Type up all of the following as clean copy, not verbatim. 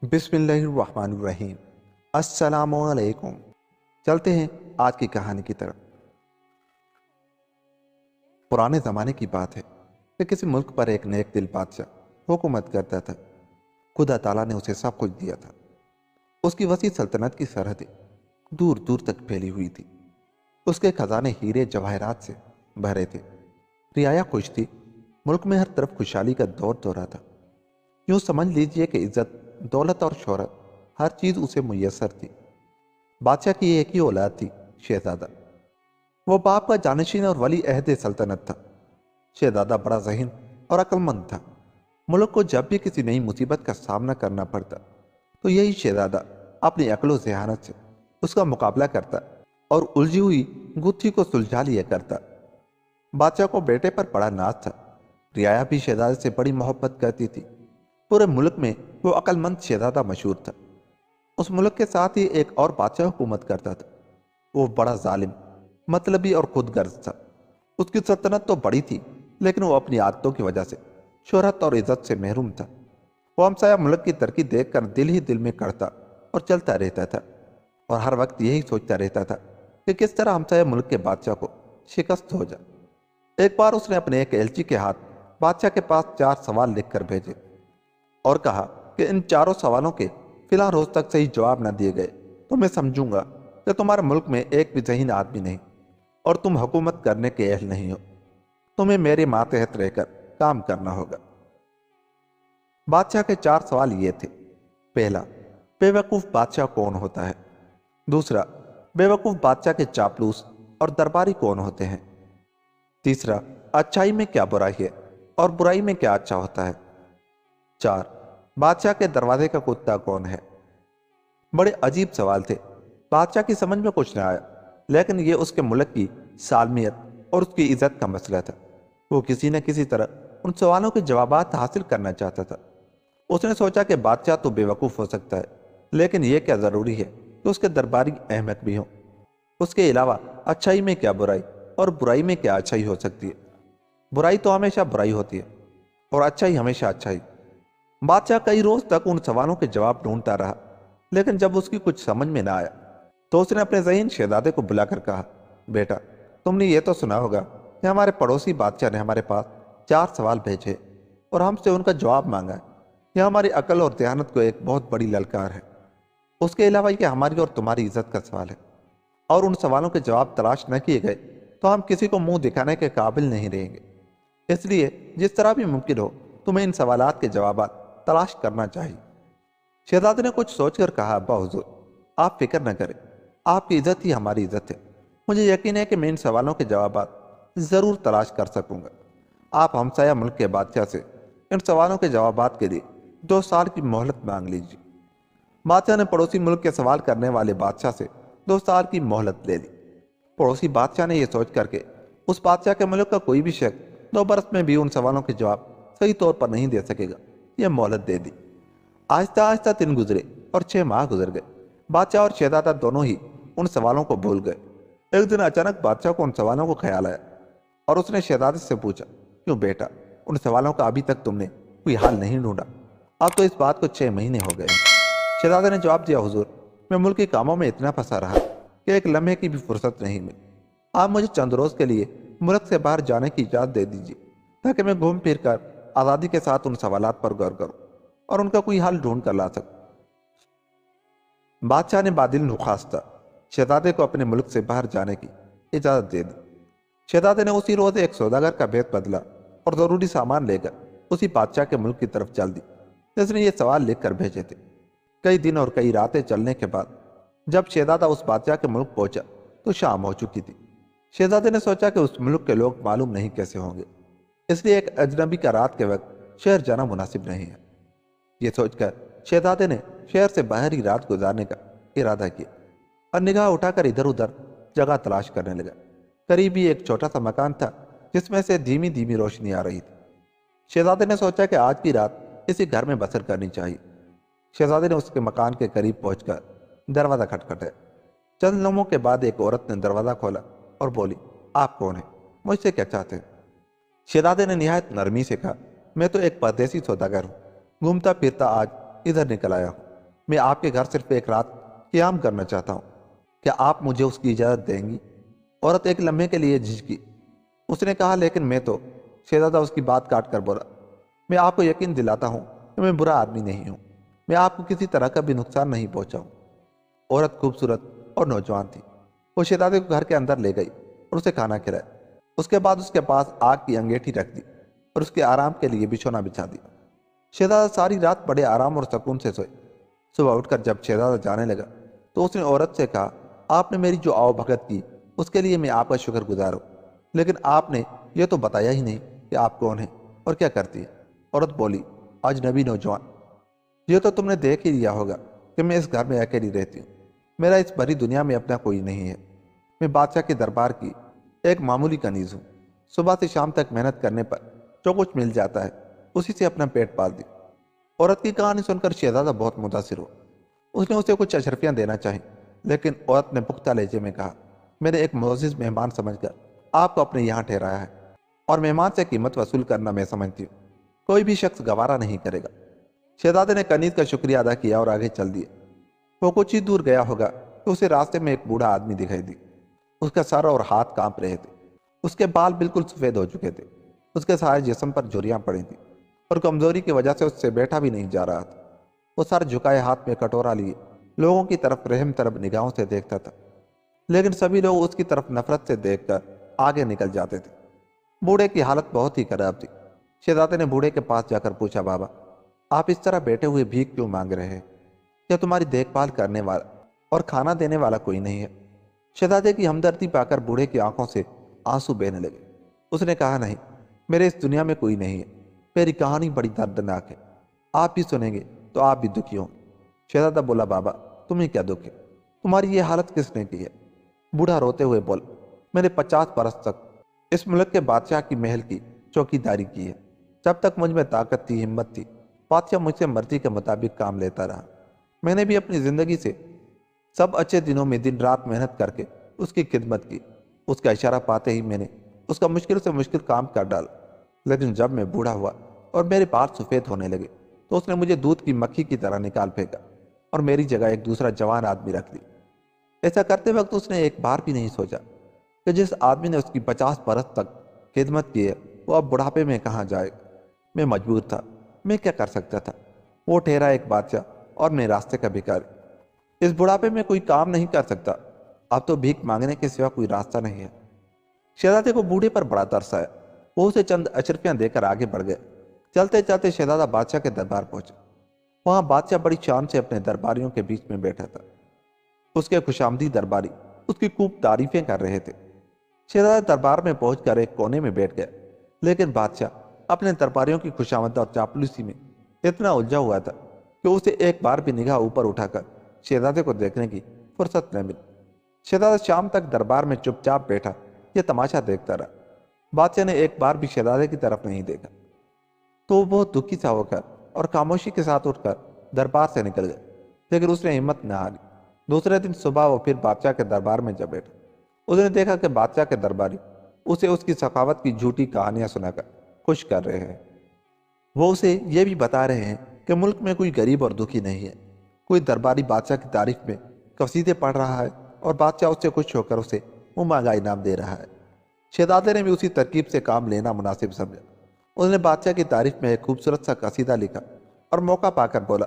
بسم اللہ الرحمن الرحیم۔ السلام علیکم۔ چلتے ہیں آج کی کہانی کی طرف۔ پرانے زمانے کی بات ہے کہ کسی ملک پر ایک نیک دل بادشاہ حکومت کرتا تھا۔ خدا تعالیٰ نے اسے سب کچھ دیا تھا۔ اس کی وسیع سلطنت کی سرحدیں دور دور تک پھیلی ہوئی تھی۔ اس کے خزانے ہیرے جواہرات سے بھرے تھے۔ رعایا خوش تھی۔ ملک میں ہر طرف خوشحالی کا دور دورہ تھا۔ یوں سمجھ لیجئے کہ عزت، دولت اور شہرت ہر چیز اسے میسر تھی۔ بادشاہ کی ایک ہی اولاد تھی، شہزادہ۔ وہ باپ کا جانشین اور ولی عہد سلطنت تھا۔ شہزادہ بڑا ذہین اور عقل مند تھا۔ ملک کو جب بھی کسی نئی مصیبت کا سامنا کرنا پڑتا تو یہی شہزادہ اپنی عقل و ذہانت سے اس کا مقابلہ کرتا اور الجھی ہوئی گتھی کو سلجھا لیا کرتا۔ بادشاہ کو بیٹے پر بڑا ناز تھا۔ رعایا بھی شہزادے سے بڑی محبت کرتی تھی۔ پورے ملک میں وہ عقل مند شہزادہ مشہور تھا۔ اس ملک کے ساتھ ہی ایک اور بادشاہ حکومت کرتا تھا۔ وہ بڑا ظالم، مطلبی اور خود غرض تھا۔ اس کی سلطنت تو بڑی تھی، لیکن وہ اپنی عادتوں کی وجہ سے شہرت اور عزت سے محروم تھا۔ وہ ہمسایہ ملک کی ترقی دیکھ کر دل ہی دل میں کڑتا اور چلتا رہتا تھا، اور ہر وقت یہی سوچتا رہتا تھا کہ کس طرح ہمسایہ ملک کے بادشاہ کو شکست ہو جائے۔ ایک بار اس نے اپنے ایک ایلچی کے ہاتھ بادشاہ کے پاس 4 سوال لکھ کر بھیجے اور کہا کہ ان 4 سوالوں کے فلاں روز تک صحیح جواب نہ دیے گئے تو میں سمجھوں گا کہ تمہارے ملک میں ایک بھی ذہین آدمی نہیں اور تم حکومت کرنے کے اہل نہیں ہو۔ تمہیں میرے ماتحت رہ کر کام کرنا ہوگا۔ بادشاہ کے 4 سوال یہ تھے۔ پہلا، بے وقوف بادشاہ کون ہوتا ہے؟ دوسرا، بے وقوف بادشاہ کے چاپلوس اور درباری کون ہوتے ہیں؟ تیسرا، اچھائی میں کیا برائی ہے اور برائی میں کیا اچھا ہوتا ہے؟ 4، بادشاہ کے دروازے کا کتا کون ہے؟ بڑے عجیب سوال تھے۔ بادشاہ کی سمجھ میں کچھ نہ آیا، لیکن یہ اس کے ملک کی سالمیت اور اس کی عزت کا مسئلہ تھا۔ وہ کسی نہ کسی طرح ان سوالوں کے جوابات حاصل کرنا چاہتا تھا۔ اس نے سوچا کہ بادشاہ تو بے وقوف ہو سکتا ہے، لیکن یہ کیا ضروری ہے کہ اس کے درباری احمق بھی ہوں؟ اس کے علاوہ اچھائی میں کیا برائی اور برائی میں کیا اچھائی ہو سکتی ہے؟ برائی تو ہمیشہ برائی ہوتی ہے اور اچھائی ہمیشہ اچھائی۔ بادشاہ کئی روز تک ان سوالوں کے جواب ڈھونڈتا رہا، لیکن جب اس کی کچھ سمجھ میں نہ آیا تو اس نے اپنے ذہین شہزادے کو بلا کر کہا، بیٹا، تم نے یہ تو سنا ہوگا کہ ہمارے پڑوسی بادشاہ نے ہمارے پاس 4 سوال بھیجے اور ہم سے ان کا جواب مانگا ہے۔ یہ ہماری عقل اور دیانت کو ایک بہت بڑی للکار ہے۔ اس کے علاوہ یہ ہماری اور تمہاری عزت کا سوال ہے، اور ان سوالوں کے جواب تلاش نہ کیے گئے تو ہم کسی کو منہ دکھانے کے قابل نہیں رہیں گے۔ اس لیے جس طرح بھی ممکن ہو تمہیں ان سوالات کے جوابات تلاش کرنا چاہیے۔ شہزادے نے کچھ سوچ کر کہا، ابا حضور، آپ فکر نہ کریں، آپ کی عزت ہی ہماری عزت ہے۔ مجھے یقین ہے کہ میں ان سوالوں کے جوابات ضرور تلاش کر سکوں گا۔ آپ ہمسایہ ملک کے بادشاہ سے ان سوالوں کے جوابات کے لیے 2 سال کی مہلت مانگ لیجیے۔ بادشاہ نے پڑوسی ملک کے سوال کرنے والے بادشاہ سے 2 سال کی مہلت لے لی۔ پڑوسی بادشاہ نے یہ سوچ کر کے اس بادشاہ کے ملک کا کوئی بھی شخص 2 برس میں بھی ان سوالوں کے جواب صحیح طور پر نہیں دے سکے گا، یہ مہلت دے دی۔ آہستہ آہستہ 3 گزرے اور 6 ماہ گزر گئے۔ بادشاہ اور شہزادہ دونوں ہی ان سوالوں کو بھول گئے۔ ایک دن اچانک بادشاہ کو ان سوالوں کو خیال آیا اور اس نے شہزادے سے پوچھا، کیوں بیٹا، ان سوالوں کا ابھی تک تم نے کوئی حل نہیں ڈھونڈا؟ اب تو اس بات کو 6 مہینے ہو گئے ہیں۔ شہزادے نے جواب دیا، حضور، میں ملک کے کاموں میں اتنا پھنسا رہا کہ ایک لمحے کی بھی فرصت نہیں ملی۔ آپ مجھے چند روز کے لیے ملک سے باہر جانے کی اجازت دے دیجیے تاکہ میں گھوم پھر کر آزادی کے ساتھ ان سوالات پر غور کروں اور ان کا کوئی حل ڈھونڈ کر لا سکوں۔ بادشاہ نے بادل نخواستہ شہزادے کو اپنے ملک سے باہر جانے کی اجازت دے دی۔ شہزادے نے اسی روز ایک سوداگر کا بھیت بدلا اور ضروری سامان لے کر اسی بادشاہ کے ملک کی طرف چل دی جس نے یہ سوال لکھ کر بھیجے تھے۔ کئی دن اور کئی راتیں چلنے کے بعد جب شہزادہ اس بادشاہ کے ملک پہنچا تو شام ہو چکی تھی۔ شہزادے نے سوچا کہ اس ملک کے لوگ معلوم نہیں کیسے ہوں گے، اس لیے ایک اجنبی کا رات کے وقت شہر جانا مناسب نہیں ہے۔ یہ سوچ کر شہزادے نے شہر سے باہر ہی رات گزارنے کا ارادہ کیا اور نگاہ اٹھا کر ادھر ادھر جگہ تلاش کرنے لگا۔ قریب ہی ایک چھوٹا سا مکان تھا جس میں سے دھیمی دھیمی روشنی آ رہی تھی۔ شہزادے نے سوچا کہ آج کی رات اسی گھر میں بسر کرنی چاہیے۔ شہزادے نے اس کے مکان کے قریب پہنچ کر دروازہ کھٹکھٹایا۔ چند لمحوں کے بعد ایک عورت نے دروازہ کھولا اور بولی، آپ کون ہیں؟ مجھ سے کیا چاہتے ہیں؟ شہزادے نے نہایت نرمی سے کہا، میں تو ایک پردیسی سوداگر ہوں، گھومتا پھرتا آج ادھر نکل آیا ہوں۔ میں آپ کے گھر صرف ایک رات قیام کرنا چاہتا ہوں، کیا آپ مجھے اس کی اجازت دیں گی؟ عورت ایک لمحے کے لیے جھجکی۔ اس نے کہا لیکن میں تو… شہزادہ اس کی بات کاٹ کر بولا، میں آپ کو یقین دلاتا ہوں کہ میں برا آدمی نہیں ہوں، میں آپ کو کسی طرح کا بھی نقصان نہیں پہنچاؤں۔ عورت خوبصورت اور نوجوان تھی۔ وہ شہزادے کو گھر کے اندر لے گئی اور اسے کھانا کھلایا۔ اس کے بعد اس کے پاس آگ کی انگیٹھی رکھ دی اور اس کے آرام کے لیے بچھونا بچھا دیا۔ شہزادہ ساری رات بڑے آرام اور سکون سے سوئے۔ صبح اٹھ کر جب شہزادہ جانے لگا تو اس نے عورت سے کہا، آپ نے میری جو آؤ بھگت کی اس کے لیے میں آپ کا شکر گزار ہوں، لیکن آپ نے یہ تو بتایا ہی نہیں کہ آپ کون ہیں اور کیا کرتی ہے۔ عورت بولی، اجنبی نوجوان، یہ تو تم نے دیکھ ہی لیا ہوگا کہ میں اس گھر میں اکیلی رہتی ہوں، میرا اس بڑی دنیا میں اپنا کوئی نہیں ہے، میں بادشاہ کے دربار کی ایک معمولی کنیز ہوں، صبح سے شام تک محنت کرنے پر جو کچھ مل جاتا ہے اسی سے اپنا پیٹ پال دی۔ عورت کی کہانی سن کر شہزادہ بہت متاثر ہوا۔ اس نے اسے کچھ اشرفیاں دینا چاہیں، لیکن عورت نے پختہ لہجے میں کہا، میں نے ایک معزز مہمان سمجھ کر آپ کو اپنے یہاں ٹھہرایا ہے، اور مہمان سے قیمت وصول کرنا میں سمجھتی ہوں کوئی بھی شخص گوارا نہیں کرے گا۔ شہزادے نے کنیز کا شکریہ ادا کیا اور آگے چل دیے۔ وہ کچھ ہی دور گیا ہوگا کہ اسے راستے میں ایک بوڑھا آدمی دکھائی دی۔ اس کا سر اور ہاتھ کانپ رہے تھے، اس کے بال بالکل سفید ہو چکے تھے، اس کے سارے جسم پر جھریاں پڑی تھیں اور کمزوری کی وجہ سے اس سے بیٹھا بھی نہیں جا رہا تھا۔ وہ سر جھکائے ہاتھ میں کٹورا لیے لوگوں کی طرف رحم طلب نگاہوں سے دیکھتا تھا، لیکن سبھی لوگ اس کی طرف نفرت سے دیکھ کر آگے نکل جاتے تھے۔ بوڑھے کی حالت بہت ہی خراب تھی۔ شہزادے نے بوڑھے کے پاس جا کر پوچھا، بابا آپ اس طرح بیٹھے ہوئے بھیک کیوں مانگ رہے ہیں؟ کیا تمہاری دیکھ بھال کرنے والا اور کھانا دینے والا کوئی نہیں ہے؟ شہزادے کی ہمدردی پا کر بوڑھے کی آنکھوں سے آنسو بہنے لگے۔ اس نے کہا، نہیں، میرے اس دنیا میں کوئی نہیں ہے، میری کہانی بڑی دردناک ہے، آپ بھی سنیں گے تو آپ بھی دکھی ہوں۔ شہزادہ بولا، بابا تمہیں کیا دکھ ہے؟ تمہاری یہ حالت کس نے کی ہے؟ بوڑھا روتے ہوئے بولا، میں نے 50 برس تک اس ملک کے بادشاہ کی محل کی چوکی داری کی ہے۔ جب تک مجھ میں طاقت تھی، ہمت تھی، بادشاہ مجھ سے مرضی کے مطابق کام لیتا رہا۔ میں نے بھی اپنی زندگی سے سب اچھے دنوں میں دن رات محنت کر کے اس کی خدمت کی۔ اس کا اشارہ پاتے ہی میں نے اس کا مشکل سے مشکل کام کر ڈالا، لیکن جب میں بوڑھا ہوا اور میرے بال سفید ہونے لگے تو اس نے مجھے دودھ کی مکھی کی طرح نکال پھینکا اور میری جگہ ایک دوسرا جوان آدمی رکھ دی۔ ایسا کرتے وقت اس نے ایک بار بھی نہیں سوچا کہ جس آدمی نے اس کی 50 برس تک خدمت کی ہے وہ اب بڑھاپے میں کہاں جائے گا۔ میں مجبور تھا، میں کیا کر سکتا تھا؟ وہ ٹھہرا ایک بادشاہ اور میں راستے کا بھکاری، اس بڑھاپے میں کوئی کام نہیں کر سکتا، اب تو بھیک مانگنے کے سوا کوئی راستہ نہیں ہے۔ شہزادے کو بوڑھے پر بڑا ترس آیا۔ وہ اسے چند اشرفیاں دے کر آگے بڑھ گئے۔ چلتے چلتے شہزادہ بادشاہ کے دربار پہنچے۔ وہاں بادشاہ بڑی شان سے اپنے درباریوں کے بیچ میں بیٹھا تھا۔ اس کے خوشامدی درباری اس کی خوب تعریفیں کر رہے تھے۔ شہزادہ دربار میں پہنچ کر ایک کونے میں بیٹھ گیا، لیکن بادشاہ اپنے درباریوں کی خوشامد اور چاپلوسی میں اتنا الجھا ہوا تھا کہ اسے ایک بار بھی نگاہ اوپر اٹھا کر شہزادے کو دیکھنے کی فرصت نہ ملی۔ شہزادہ شام تک دربار میں چپ چاپ بیٹھا یہ تماشا دیکھتا رہا۔ بادشاہ نے ایک بار بھی شہزادے کی طرف نہیں دیکھا تو وہ بہت دکھی سا ہو کر اور خاموشی کے ساتھ اٹھ کر دربار سے نکل گئے، لیکن اس نے ہمت نہ ہاری۔ دوسرے دن صبح وہ پھر بادشاہ کے دربار میں جا بیٹھا۔ اس نے دیکھا کہ بادشاہ کے درباری اسے اس کی سخاوت کی جھوٹی کہانیاں سنا کر خوش کر رہے ہیں۔ وہ اسے یہ بھی بتا رہے ہیں کہ ملک میں کوئی غریب اور دکھی نہیں ہے۔ کوئی درباری بادشاہ کی تعریف میں قصیدے پڑھ رہا ہے اور بادشاہ اس سے خوش ہو کر اسے منہ مانگا انعام دے رہا ہے۔ شہزادے نے بھی اسی ترکیب سے کام لینا مناسب سمجھا۔ اس نے بادشاہ کی تعریف میں ایک خوبصورت سا قصیدہ لکھا اور موقع پا کر بولا،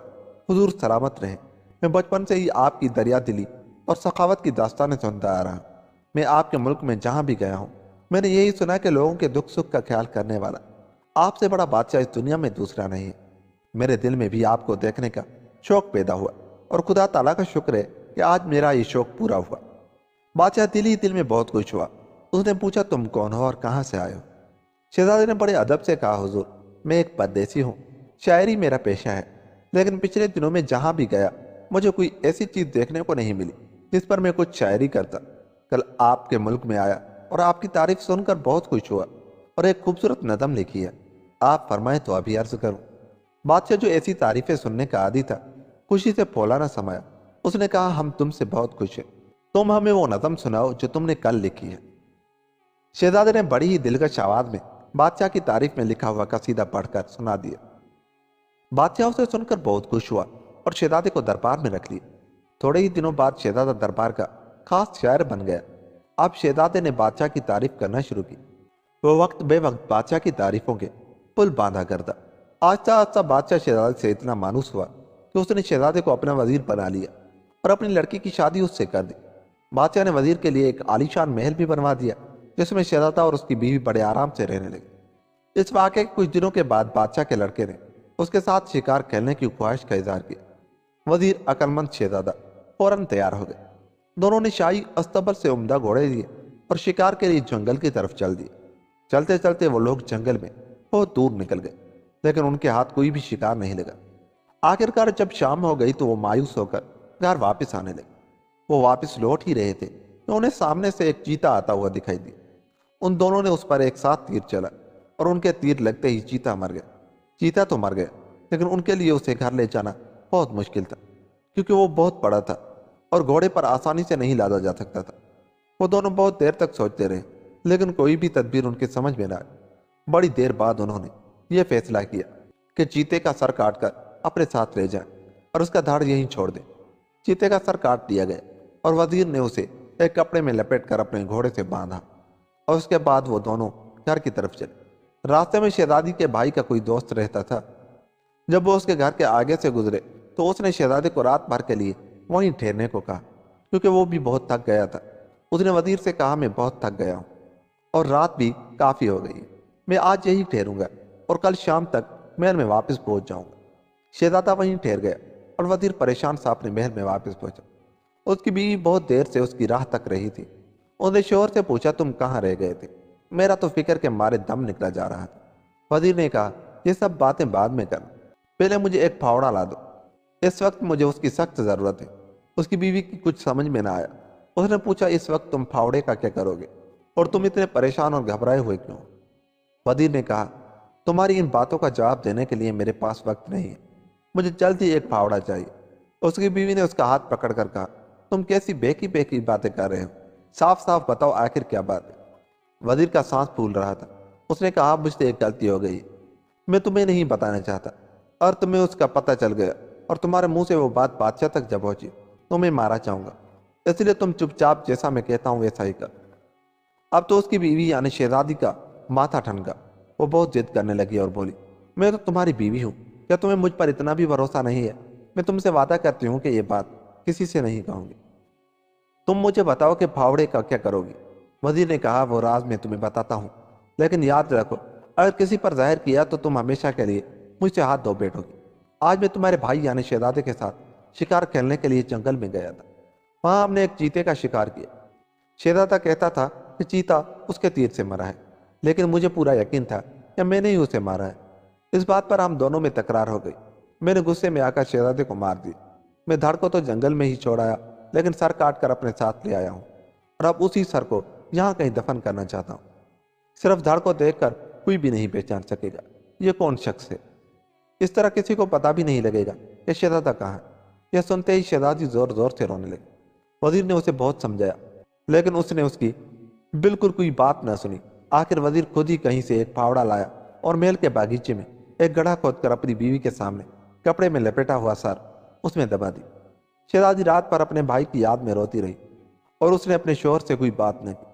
حضور سلامت رہیں، میں بچپن سے ہی آپ کی دریا دلی اور سخاوت کی داستانیں سنتا آ رہا ہوں۔ میں آپ کے ملک میں جہاں بھی گیا ہوں میں نے یہی سنا کہ لوگوں کے دکھ سکھ کا خیال کرنے والا آپ سے بڑا بادشاہ اس دنیا میں دوسرا نہیں ہے۔ میرے دل میں بھی آپ کو دیکھنے کا شوق پیدا ہوا اور خدا تعالیٰ کا شکر ہے کہ آج میرا یہ شوق پورا ہوا۔ بادشاہ دل ہی دل میں بہت خوش ہوا۔ اس نے پوچھا، تم کون ہو اور کہاں سے آئے ہو؟ شہزادے نے بڑے ادب سے کہا، حضور میں ایک پردیسی ہوں، شاعری میرا پیشہ ہے، لیکن پچھلے دنوں میں جہاں بھی گیا مجھے کوئی ایسی چیز دیکھنے کو نہیں ملی جس پر میں کچھ شاعری کرتا۔ کل آپ کے ملک میں آیا اور آپ کی تعریف سن کر بہت خوش ہوا اور ایک خوبصورت نظم لکھی ہے، آپ فرمائیں تو ابھی عرض کروں۔ بادشاہ جو ایسی تعریفیں سننے کا عادی تھا خوشی سے پھولا نہ سمایا۔ اس نے کہا، ہم تم سے بہت خوش ہیں، تم ہمیں وہ نظم سناؤ جو تم نے کل لکھی ہے۔ شہزادے نے بڑی ہی دلکش آواز میں بادشاہ کی تعریف میں لکھا ہوا قصیدہ پڑھ کر سنا دیا۔ بادشاہ اسے سن کر بہت خوش ہوا اور شہزادے کو دربار میں رکھ لیا۔ تھوڑے ہی دنوں بعد شہزادہ دربار کا خاص شاعر بن گیا۔ اب شہزادے نے بادشاہ کی تعریف کرنا شروع کی۔ وہ وقت بے وقت بادشاہ کی تعریفوں کے پل باندھا کرتا۔ آہستہ آہستہ بادشاہ شہزادے سے اتنا مانوس ہوا کہ اس نے شہزادے کو اپنا وزیر بنا لیا اور اپنی لڑکی کی شادی اس سے کر دی۔ بادشاہ نے وزیر کے لیے ایک عالیشان محل بھی بنوا دیا جس میں شہزادہ اور اس کی بیوی بڑے آرام سے رہنے لگے۔ اس واقعے کے کچھ دنوں کے بعد بادشاہ کے لڑکے نے اس کے ساتھ شکار کھیلنے کی خواہش کا اظہار کیا۔ وزیر عقل مند شہزادہ فوراً تیار ہو گئے۔ دونوں نے شاہی استبل سے عمدہ گھوڑے دیے اور شکار کے لیے جنگل کی طرف چل دیے۔ چلتے چلتے وہ لوگ جنگل میں بہت دور نکل گئے، لیکن ان کے ہاتھ کوئی بھی شکار نہیں لگا۔ آخرکار جب شام ہو گئی تو وہ مایوس ہو کر گھر واپس آنے لگے۔ وہ واپس لوٹ ہی رہے تھے کہ انہیں سامنے سے ایک چیتا آتا ہوا دکھائی دیا۔ ان دونوں نے اس پر ایک ساتھ تیر چلا اور ان کے تیر لگتے ہی چیتا مر گیا۔ چیتا تو مر گیا، لیکن ان کے لیے اسے گھر لے جانا بہت مشکل تھا، کیونکہ وہ بہت بڑا تھا اور گھوڑے پر آسانی سے نہیں لادا جا سکتا تھا۔ وہ دونوں بہت دیر تک سوچتے رہے، لیکن کوئی بھی تدبیر ان کے سمجھ میں نہ آئی۔ بڑی دیر بعد انہوں نے یہ فیصلہ کیا کہ چیتے کا سر کاٹ کر اپنے ساتھ لے جائیں اور اس کا دھڑ یہیں چھوڑ دیں۔ چیتے کا سر کاٹ دیا گیا اور وزیر نے اسے ایک کپڑے میں لپیٹ کر اپنے گھوڑے سے باندھا، اور اس کے بعد وہ دونوں گھر کی طرف چلے۔ راستے میں شہزادی کے بھائی کا کوئی دوست رہتا تھا۔ جب وہ اس کے گھر کے آگے سے گزرے تو اس نے شہزادے کو رات بھر کے لیے وہیں ٹھہرنے کو کہا، کیونکہ وہ بھی بہت تھک گیا تھا۔ اس نے وزیر سے کہا، میں بہت تھک گیا ہوں اور رات بھی کافی ہو گئی ہے، میں آج یہی ٹھہروں گا اور کل شام تک محل میں واپس پہنچ جاؤں گا۔ شہزادہ وہیں ٹھہر گیا اور وزیر پریشان سا اپنے محل میں واپس پہنچا۔ اس کی بیوی بہت دیر سے اس کی راہ تک رہی تھی۔ اس نے شوہر سے پوچھا، تم کہاں رہ گئے تھے؟ میرا تو فکر کے مارے دم نکلا جا رہا تھا۔ وزیر نے کہا، یہ سب باتیں بعد میں کرنا، پہلے مجھے ایک پھاوڑا لا دو، اس وقت مجھے اس کی سخت ضرورت ہے۔ اس کی بیوی کی کچھ سمجھ میں نہ آیا۔ اس نے پوچھا، اس وقت تم پھاوڑے کا کیا کرو گے اور تم اتنے پریشان اور گھبرائے ہوئے کیوں؟ وزیر نے کہا، تمہاری ان باتوں کا جواب دینے کے لیے میرے پاس وقت نہیں ہے، مجھے جلد ہی ایک پھاوڑا چاہیے۔ اس کی بیوی نے اس کا ہاتھ پکڑ کر کہا، تم کیسی بے کی باتیں کر رہے ہو، صاف صاف بتاؤ آخر کیا بات ہے۔ وزیر کا سانس پھول رہا تھا۔ اس نے کہا، مجھ سے ایک غلطی ہو گئی، میں تمہیں نہیں بتانا چاہتا، اور تمہیں اس کا پتہ چل گیا اور تمہارے منہ سے وہ بات بادشاہ تک جب پہنچی تو میں مارا چاہوں گا، اس لیے تم چپ چاپ جیسا میں کہتا ہوں ویسا ہی کر۔ اب تو اس کی بیوی یعنی شہزادی کا ماتھا ٹھنکا۔ وہ بہت ضد کرنے لگی اور بولی، میں تو تمہاری بیوی ہوں، کیا تمہیں مجھ پر اتنا بھی بھروسہ نہیں ہے؟ میں تم سے وعدہ کرتی ہوں کہ یہ بات کسی سے نہیں کہوں گی۔ تم مجھے بتاؤ کہ پھاوڑے کا کیا کرو گی؟ وزیر نے کہا، وہ راز میں تمہیں بتاتا ہوں، لیکن یاد رکھو اگر کسی پر ظاہر کیا تو تم ہمیشہ کے لیے مجھ سے ہاتھ دھو بیٹھو گی۔ آج میں تمہارے بھائی یعنی شہزادے کے ساتھ شکار کھیلنے کے لیے جنگل میں گیا تھا۔ وہاں ہم نے ایک چیتے کا شکار کیا۔ شہزادہ کہتا تھا کہ چیتا اس کے تیر سے مرا ہے، لیکن مجھے پورا یقین تھا کہ میں نے ہی اسے مارا ہے۔ اس بات پر ہم دونوں میں تکرار ہو گئی۔ میں نے غصے میں آ کر شہزادے کو مار دیا۔ میں دھڑ کو تو جنگل میں ہی چھوڑ آیا، لیکن سر کاٹ کر اپنے ساتھ لے آیا ہوں اور اب اسی سر کو یہاں کہیں دفن کرنا چاہتا ہوں۔ صرف دھڑ کو دیکھ کر کوئی بھی نہیں پہچان سکے گا یہ کون شخص ہے۔ اس طرح کسی کو پتہ بھی نہیں لگے گا کہ شہزادہ کہاں ہے۔ یہ سنتے ہی شہزادی زور زور سے رونے لگی۔ وزیر نے اسے بہت سمجھایا، لیکن اس نے اس کی بالکل کوئی بات نہ سنی۔ آخر وزیر خود ہی کہیں سے ایک پھاوڑا لایا اور محل کے باغیچے میں ایک گڑھا کھود کر اپنی بیوی کے سامنے کپڑے میں لپیٹا ہوا سر اس میں دبا دی۔ شہزادی رات پر اپنے بھائی کی یاد میں روتی رہی اور اس نے اپنے شوہر سے کوئی بات نہ کی۔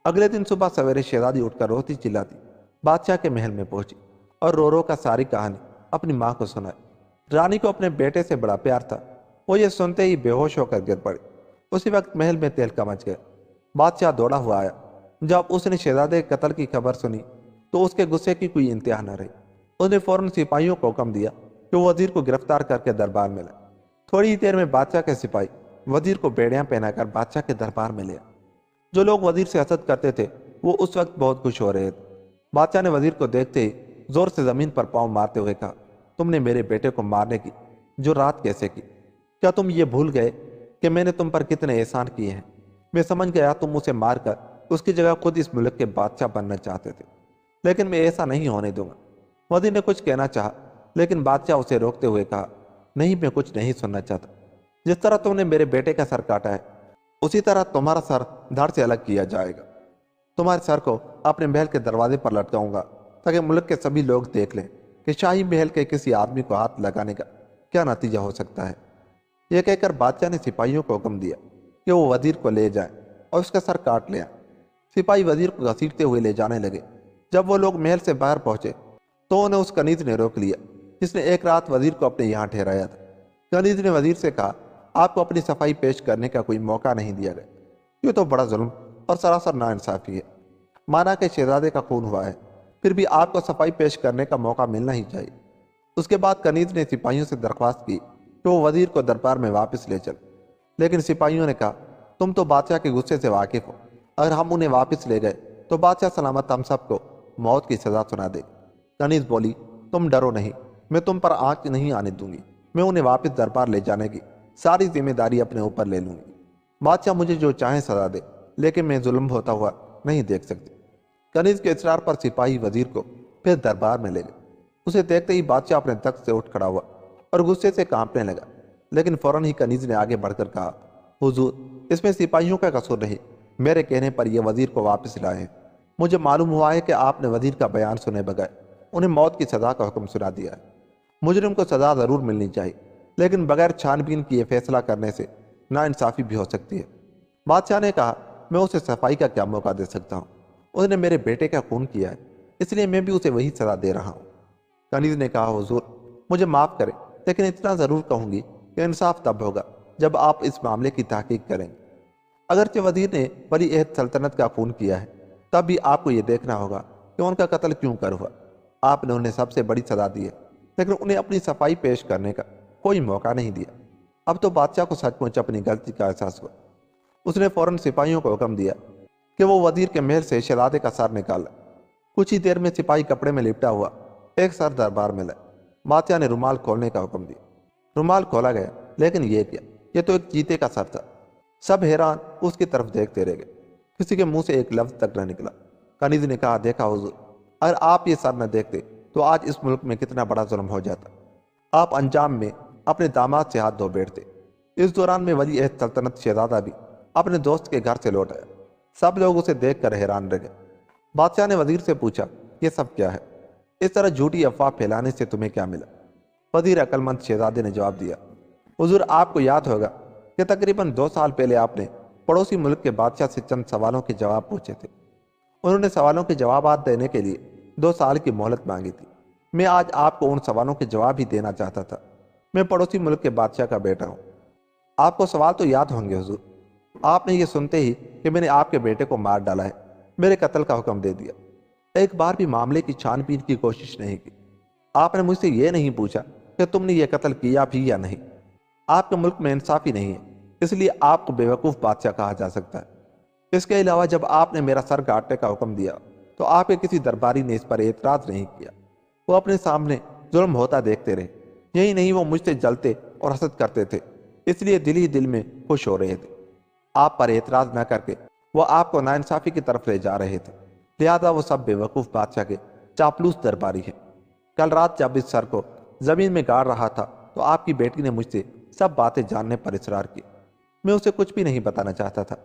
اگلے دن صبح سویرے شہزادی اٹھ کر روتی چلاتی بادشاہ کے محل میں پہنچی اور رو رو کا ساری کہانی اپنی ماں کو سنائی۔ رانی کو اپنے بیٹے سے بڑا پیار تھا۔ وہ یہ سنتے ہی بے ہوش ہو کر گر پڑی۔ اسی وقت محل میں تہلکا مچ گیا۔ بادشاہ دوڑا ہوا آیا۔ جب اس نے شہزادے کے قتل کی خبر سنی تو اس کے غصے کی کوئی انتہا نہ رہی۔ اس نے فوراً سپاہیوں کو حکم دیا کہ وہ وزیر کو گرفتار کر کے دربار میں لائے۔ تھوڑی ہی دیر میں بادشاہ کے سپاہی وزیر کو بیڑیاں پہنا کر بادشاہ کے دربار میں لے آئے۔ جو لوگ وزیر سے حسد کرتے تھے وہ اس وقت بہت خوش ہو رہے تھے۔ بادشاہ نے وزیر کو دیکھتے ہی زور سے زمین پر پاؤں مارتے ہوئے کہا، تم نے میرے بیٹے کو مارنے کی جرات کیسے کی؟ کیا تم یہ بھول گئے کہ میں نے تم پر کتنے احسان کیے ہیں؟ میں سمجھ گیا تم اسے مار کر اس کی جگہ خود اس ملک کے بادشاہ بننا چاہتے تھے، لیکن میں ایسا نہیں ہونے دوں گا۔ وزیر نے کچھ کہنا چاہا، لیکن بادشاہ اسے روکتے ہوئے کہا، نہیں، میں کچھ نہیں سننا چاہتا۔ جس طرح تم نے میرے بیٹے کا سر کاٹا ہے اسی طرح تمہارا سر دھڑ سے الگ کیا جائے گا۔ تمہارے سر کو اپنے محل کے دروازے پر لٹکاؤں گا تاکہ ملک کے سبھی لوگ دیکھ لیں کہ شاہی محل کے کسی آدمی کو ہاتھ لگانے کا کیا نتیجہ ہو سکتا ہے۔ یہ کہہ کر بادشاہ نے سپاہیوں کو حکم دیا کہ وہ وزیر کو لے جائیں اور اس کا سر کاٹ لیں۔ سپاہی وزیر کو گھسیٹتے ہوئے لے جانے لگے۔ جب وہ لوگ محل سے باہر پہنچے تو انہیں اس کنیز نے روک لیا جس نے ایک رات وزیر کو اپنے یہاں ٹھہرایا تھا۔ کنیز نے وزیر سے کہا، آپ کو اپنی صفائی پیش کرنے کا کوئی موقع نہیں دیا گیا، یہ تو بڑا ظلم اور سراسر ناانصافی ہے۔ مانا کہ شہزادے کا خون ہوا ہے، پھر بھی آپ کو صفائی پیش کرنے کا موقع ملنا ہی چاہیے۔ اس کے بعد کنیز نے سپاہیوں سے درخواست کی کہ وہ وزیر کو دربار میں واپس لے چل، لیکن سپاہیوں نے کہا، تم تو بادشاہ کے غصے سے واقف ہو، اگر ہم انہیں واپس لے گئے تو بادشاہ سلامت ہم سب کو موت کی سزا سنا دے۔ کنیز بولی، تم ڈرو نہیں، میں تم پر آنچ نہیں آنے دوں گی، میں انہیں واپس دربار لے جانے کی ساری ذمہ داری اپنے اوپر لے لوں گی۔ بادشاہ مجھے جو چاہیں سزا دے، لیکن میں ظلم ہوتا ہوا نہیں دیکھ سکتی۔ کنیز کے اصرار پر سپاہی وزیر کو پھر دربار میں لے گئے۔ اسے دیکھتے ہی بادشاہ اپنے تخت سے اٹھ کھڑا ہوا اور غصے سے کانپنے لگا، لیکن فوراً ہی کنیز نے آگے بڑھ کر کہا، حضور، اس میں سپاہیوں کا قصور نہیں، میرے کہنے پر یہ وزیر کو واپس لائے ہیں۔ مجھے معلوم ہوا ہے کہ آپ نے وزیر کا بیان سنے بغیر انہیں موت کی سزا کا حکم سنا دیا ہے۔ مجرم کو سزا ضرور ملنی چاہیے، لیکن بغیر چھان بین کیے فیصلہ کرنے سے ناانصافی بھی ہو سکتی ہے۔ بادشاہ نے کہا، میں اسے صفائی کا کیا موقع دے سکتا ہوں؟ اس نے میرے بیٹے کا خون کیا ہے، اس لیے میں بھی اسے وہی سزا دے رہا ہوں۔ کنیز نے کہا، حضور، مجھے معاف کریں، لیکن اتنا ضرور کہوں گی کہ انصاف تب ہوگا جب آپ اس معاملے کی تحقیق کریں گے۔ اگرچہ وزیر نے ولی عہد سلطنت کا خون کیا ہے، تب بھی آپ کو یہ دیکھنا ہوگا کہ ان کا قتل کیوں کر ہوا۔ آپ نے انہیں سب سے بڑی سزا دی ہے، لیکن انہیں اپنی صفائی پیش کرنے کا کوئی موقع نہیں دیا۔ اب تو بادشاہ کو سچ مچ اپنی غلطی کا احساس ہوا۔ اس نے فوراً سپاہیوں کو حکم دیا کہ وہ وزیر کے محل سے شہزادے کا سر نکالا۔ کچھ ہی دیر میں سپاہی کپڑے میں لپٹا ہوا ایک سر دربار میں لائے۔ بادشاہ نے رومال کھولنے کا حکم دیا۔ رومال کھولا گیا، لیکن یہ کیا، یہ تو ایک چیتے کا سر تھا۔ سب حیران اس کی طرف دیکھتے رہ گئے، کسی کے منہ سے ایک لفظ تک نہ نکلا۔ کنیز نے کہا، دیکھا حضور، اگر آپ یہ سر نہ دیکھتے تو آج اس ملک میں کتنا بڑا ظلم ہو جاتا۔ آپ انجام میں اپنے داماد سے ہاتھ دھو بیٹھتے۔ اس دوران میں ولی عہد سلطنت شہزادہ بھی اپنے دوست کے گھر سے لوٹ آیا۔ سب لوگ اسے دیکھ کر حیران رہ گئے۔ بادشاہ نے وزیر سے پوچھا، یہ سب کیا ہے؟ اس طرح جھوٹی افواہ پھیلانے سے تمہیں کیا ملا؟ وزیر عقل مند شہزادے نے جواب دیا، حضور، آپ کو یاد ہوگا کہ تقریباً 2 سال پہلے آپ نے پڑوسی ملک کے بادشاہ سے چند سوالوں کے جواب پوچھے تھے۔ انہوں نے سوالوں کے جوابات دینے کے لیے 2 سال کی مہلت مانگی تھی۔ میں آج آپ کو ان سوالوں کے جواب ہی دینا چاہتا تھا۔ میں پڑوسی ملک کے بادشاہ کا بیٹا ہوں۔ آپ کو سوال تو یاد ہوں گے حضور۔ آپ نے یہ سنتے ہی کہ میں نے آپ کے بیٹے کو مار ڈالا ہے، میرے قتل کا حکم دے دیا۔ ایک بار بھی معاملے کی چھان بین کی کوشش نہیں کی۔ آپ نے مجھ سے یہ نہیں پوچھا کہ تم نے یہ قتل کیا بھی یا نہیں۔ آپ کے ملک میں انصافی نہیں ہے، اس لیے آپ کو بیوقوف بادشاہ کہا جا سکتا ہے۔ اس کے علاوہ جب آپ نے میرا سر کاٹنے کا حکم دیا تو آپ کے کسی درباری نے اس پر اعتراض نہیں کیا۔ وہ اپنے سامنے ظلم ہوتا دیکھتے رہے۔ یہی نہیں، وہ مجھ سے جلتے اور حسد کرتے تھے، اس لیے دل ہی دل میں خوش ہو رہے تھے۔ آپ پر اعتراض نہ کر کے وہ آپ کو ناانصافی کی طرف لے جا رہے تھے، لہذا وہ سب بیوقوف بادشاہ کے چاپلوس درباری ہیں۔ کل رات جب اس سر کو زمین میں گاڑ رہا تھا تو آپ کی بیٹی نے مجھ سے سب باتیں جاننے پر اصرار کیا۔ میں اسے کچھ بھی نہیں بتانا چاہتا تھا،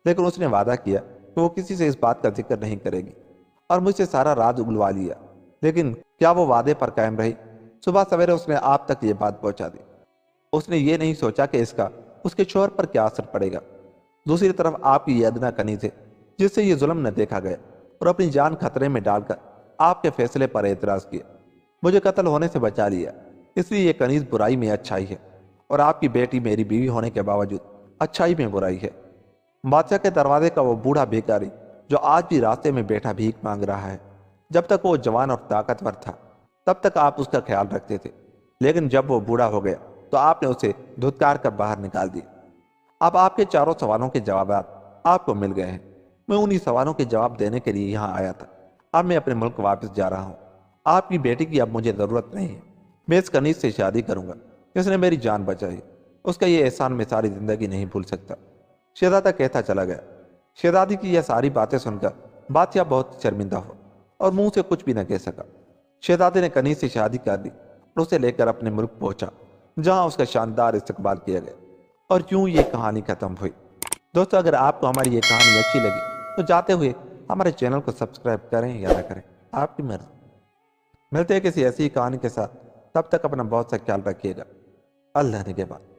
لیکن اس نے وعدہ کیا کہ وہ کسی سے اس بات کا ذکر نہیں کرے گی، اور مجھ سے سارا راز اگلوا لیا۔ لیکن کیا وہ وعدے پر قائم رہی؟ صبح سویرے اس نے آپ تک یہ بات پہنچا دی۔ اس نے یہ نہیں سوچا کہ اس کا اس کے شوہر پر کیا اثر پڑے گا۔ دوسری طرف آپ کی یہ ادنا کنیز ہے جس سے یہ ظلم نہ دیکھا گیا، اور اپنی جان خطرے میں ڈال کر آپ کے فیصلے پر اعتراض کیا۔ مجھے قتل ہونے سے بچا لیا، اس لیے یہ کنیز برائی میں اچھائی ہے، اور آپ کی بیٹی میری بیوی ہونے کے باوجود اچھائی میں برائی ہے۔ بادشاہ کے دروازے کا وہ بوڑھا بھیکاری جو آج بھی راستے میں بیٹھا بھیک مانگ رہا ہے، جب تک وہ جوان اور طاقتور تھا تب تک آپ اس کا خیال رکھتے تھے، لیکن جب وہ بوڑھا ہو گیا تو آپ نے اسے دھتکار کر باہر نکال دیا۔ اب آپ کے چاروں سوالوں کے جوابات آپ کو مل گئے ہیں۔ میں انہی سوالوں کے جواب دینے کے لیے یہاں آیا تھا۔ اب میں اپنے ملک واپس جا رہا ہوں۔ آپ کی بیٹی کی اب مجھے ضرورت نہیں ہے۔ میں اس کنیز سے شادی کروں گا، اس نے میری جان بچائی، اس کا یہ احسان میں ساری زندگی نہیں بھول سکتا۔ شہزادہ کہتا چلا گیا۔ شہزادی کی یہ ساری باتیں سن کر بادشاہ بہت شرمندہ ہوا اور منہ سے کچھ بھی نہ کہہ سکا۔ شہزادے نے کنیز سے شادی کر دی اور اسے لے کر اپنے ملک پہنچا، جہاں اس کا شاندار استقبال کیا گیا، اور یوں یہ کہانی ختم ہوئی۔ دوستو، اگر آپ کو ہماری یہ کہانی اچھی لگی تو جاتے ہوئے ہمارے چینل کو سبسکرائب کریں یا نہ کریں، آپ کی مرضی۔ ملتے ہیں کسی ایسی کہانی کے ساتھ، تب تک اپنا بہت سا خیال رکھیے گا۔ اللہ نگہبان۔